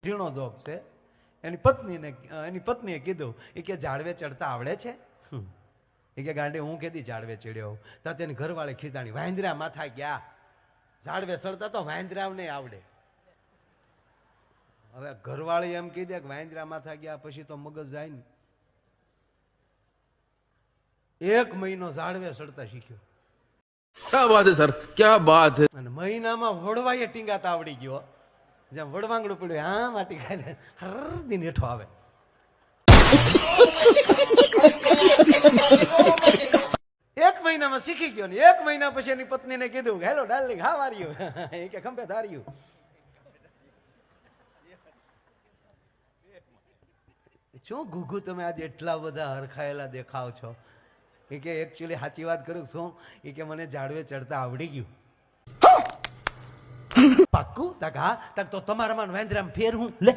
ઝીણો જોક છે. એની પત્નીએ કીધું એ કે ઝાડવે ચડતા આવડે છે? એ કે ગાંડી હું કેદી ઝાડવે ચડ્યો. તો તેની ઘરવાળી ખીજાણી, વાંદરા માથા ગયા, ઝાડવે ચડતા તો વાંદરાને આવડે. હવે ઘરવાળી એમ કહી દે કે વાંદરા માથા ગયા પછી તો મગજ જાય ને. 1 મહિનો ઝાડવે ચડતા શીખ્યો. क्या बात है सर, क्या बात है. અને મહિનામાં વડવાએ ટીંગાતા આવડી ગયો. જેમ વડવાંગડું પડ્યું હા માટી ખાઈને હર દિન હેઠો આવે. એક મહિનામાં શીખી ગયો ને 1 મહિના પછી એની પત્નીને કીધું, hello darling, how are you? એ કે ખંભે ધાર્યું. શું ગુગુ તમે આજે એટલા બધા હરખાયેલા દેખાવ છો? એ કે એકચ્યુઅલી સાચી વાત કરું શું? એ કે મને ઝાડવે ચડતા આવડી ગયું. પાક્કું? તક હા, તક તો તમારામાં વાંદરામાં ફેર હું લે.